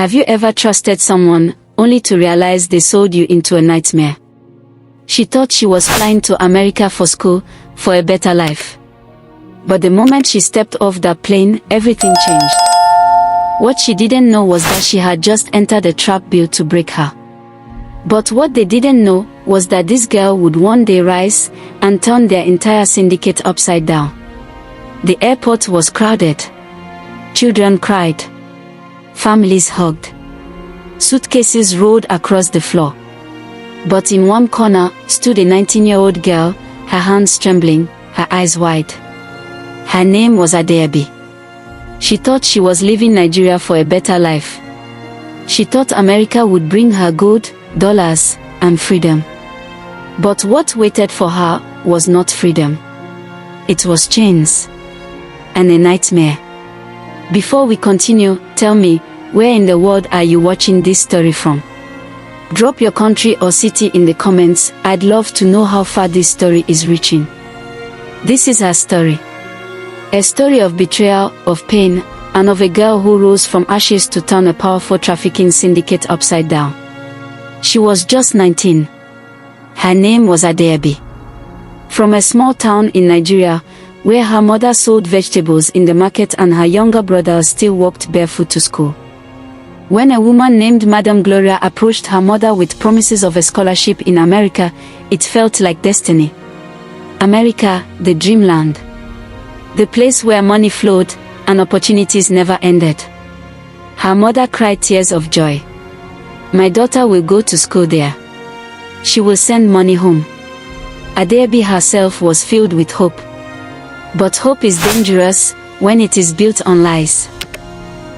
Have you ever trusted someone, only to realize they sold you into a nightmare? She thought she was flying to America for school, for a better life. But the moment she stepped off that plane, everything changed. What she didn't know was that she had just entered a trap built to break her. But what they didn't know was that this girl would one day rise and turn their entire syndicate upside down. The airport was crowded. Children cried. Families hugged. Suitcases rolled across the floor. But in one corner stood a 19-year-old girl, her hands trembling, her eyes wide. Her name was Adeobi. She thought she was leaving Nigeria for a better life. She thought America would bring her gold, dollars, and freedom. But what waited for her was not freedom. It was chains. And a nightmare. Before we continue, tell me, where in the world are you watching this story from? Drop your country or city in the comments. I'd love to know how far this story is reaching. This is her story. A story of betrayal, of pain, and of a girl who rose from ashes to turn a powerful trafficking syndicate upside down. She was just 19. Her name was Adeobi. From a small town in Nigeria, where her mother sold vegetables in the market and her younger brother still walked barefoot to school. When a woman named Madam Gloria approached her mother with promises of a scholarship in America, it felt like destiny. America, the dreamland. The place where money flowed and opportunities never ended. Her mother cried tears of joy. My daughter will go to school there. She will send money home. Adeobi herself was filled with hope. But hope is dangerous when it is built on lies.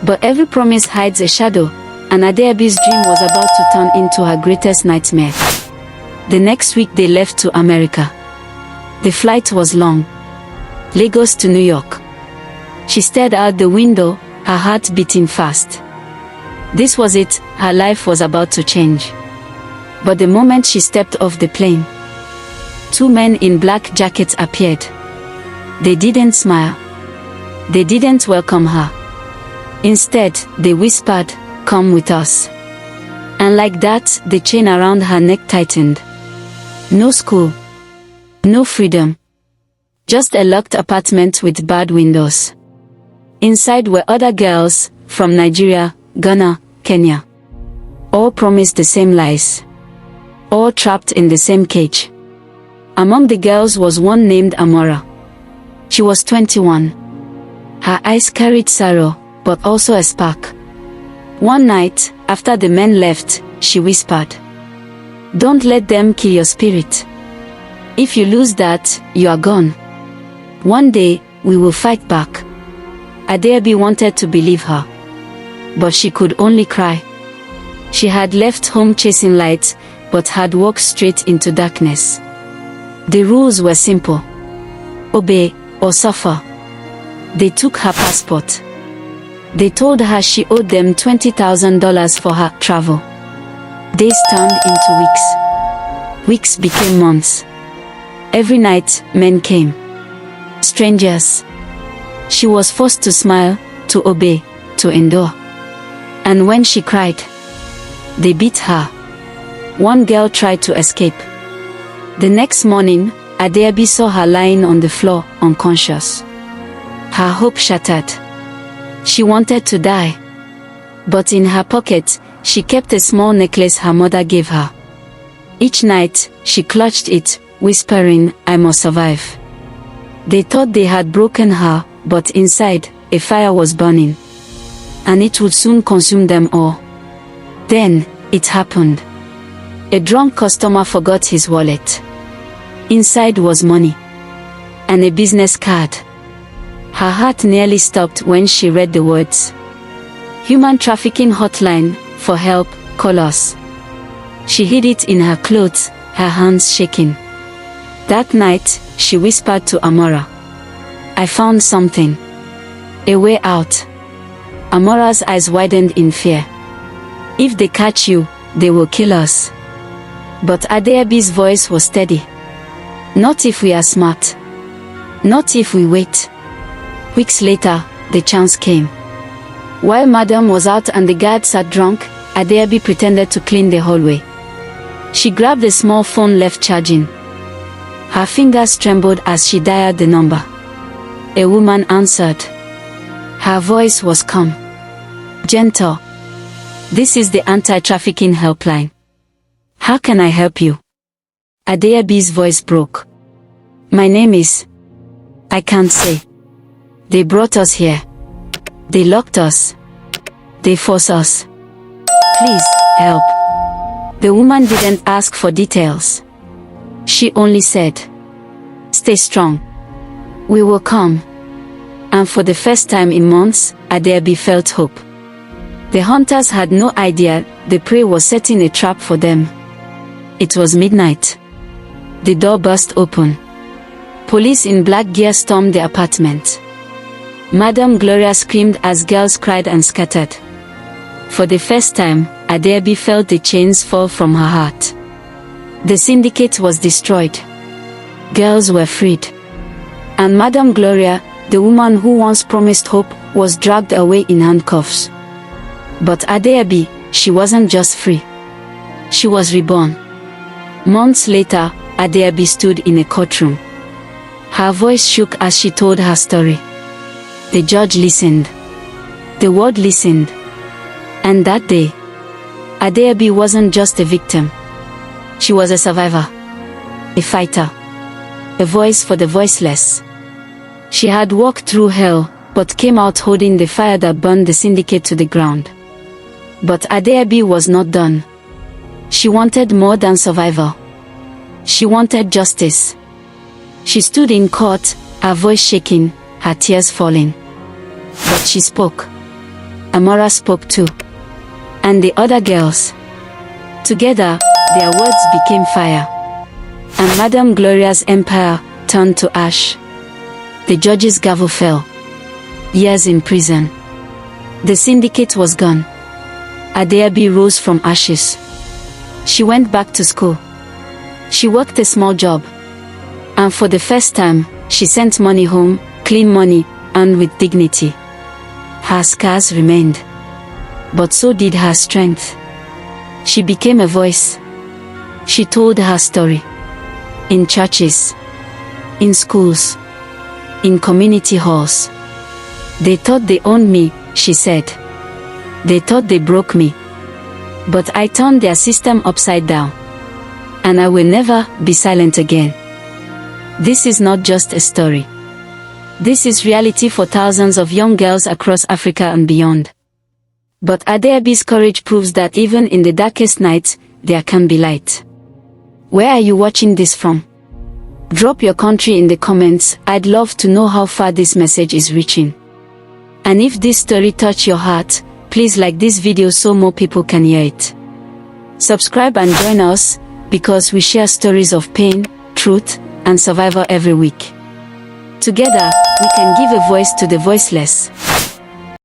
But every promise hides a shadow, and Adeobi's dream was about to turn into her greatest nightmare. The next week they left to America. The flight was long. Lagos to New York. She stared out the window, her heart beating fast. This was it, her life was about to change. But the moment she stepped off the plane, two men in black jackets appeared. They didn't smile. They didn't welcome her. Instead, they whispered, "Come with us." And like that, the chain around her neck tightened. No school. No freedom. Just a locked apartment with bad windows. Inside were other girls, from Nigeria, Ghana, Kenya. All promised the same lies. All trapped in the same cage. Among the girls was one named Amora. She was 21. Her eyes carried sorrow, but also a spark. One night, after the men left, she whispered, "Don't let them kill your spirit. If you lose that, you are gone. One day, we will fight back." Adeobi wanted to believe her. But she could only cry. She had left home chasing light, but had walked straight into darkness. The rules were simple. Obey or suffer. They took her passport. They told her she owed them $20,000 for her travel. Days turned into weeks. Weeks became months. Every night, men came. Strangers. She was forced to smile, to obey, to endure. And when she cried, they beat her. One girl tried to escape. The next morning, Adeobi saw her lying on the floor, unconscious. Her hope shattered. She wanted to die. But in her pocket, she kept a small necklace her mother gave her. Each night, she clutched it, whispering, "I must survive." They thought they had broken her, but inside, a fire was burning. And it would soon consume them all. Then, it happened. A drunk customer forgot his wallet. Inside was money. And a business card. Her heart nearly stopped when she read the words. "Human Trafficking Hotline, for help, call us." She hid it in her clothes, her hands shaking. That night, she whispered to Amora, "I found something. A way out." Amora's eyes widened in fear. "If they catch you, they will kill us." But Adeobi's voice was steady. "Not if we are smart. Not if we wait." Weeks later, the chance came. While Madam was out and the guard sat drunk, Adeabi pretended to clean the hallway. She grabbed the small phone left charging. Her fingers trembled as she dialed the number. A woman answered. Her voice was calm, gentle. This is the anti-trafficking helpline. How can I help you? Adeabi's voice broke. My name is... I can't say. They brought us here. They locked us. They forced us. Please, help. The woman didn't ask for details. She only said, stay strong. We will come. And for the first time in months, Adeabi felt hope. The hunters had no idea the prey was setting a trap for them. It was midnight. The door burst open. Police in black gear stormed the apartment. Madam Gloria screamed as girls cried and scattered. For the first time, Adeabi felt the chains fall from her heart. The syndicate was destroyed. Girls were freed. And Madam Gloria, the woman who once promised hope, was dragged away in handcuffs. But Adeabi, she wasn't just free. She was reborn. Months later, Adeabi stood in a courtroom. Her voice shook as she told her story. The judge listened. The world listened. And that day, Adeabi wasn't just a victim. She was a survivor. A fighter. A voice for the voiceless. She had walked through hell, but came out holding the fire that burned the syndicate to the ground. But Adeabi was not done. She wanted more than survival. She wanted justice. She stood in court, her voice shaking, her tears falling. But she spoke. Amora spoke too. And the other girls. Together, their words became fire. And Madam Gloria's empire turned to ash. The judge's gavel fell. Years in prison. The syndicate was gone. Adeabi rose from ashes. She went back to school. She worked a small job. And for the first time, she sent money home, clean money, and with dignity. Her scars remained. But so did her strength. She became a voice. She told her story. In churches. In schools. In community halls. They thought they owned me, she said. They thought they broke me. But I turned their system upside down. And I will never be silent again. This is not just a story. This is reality for thousands of young girls across Africa and beyond. But Adeabi's courage proves that even in the darkest nights, there can be light. Where are you watching this from? Drop your country in the comments. I'd love to know how far this message is reaching. And if this story touched your heart, please like this video so more people can hear it. Subscribe and join us, because we share stories of pain, truth, and survival every week. Together, we can give a voice to the voiceless.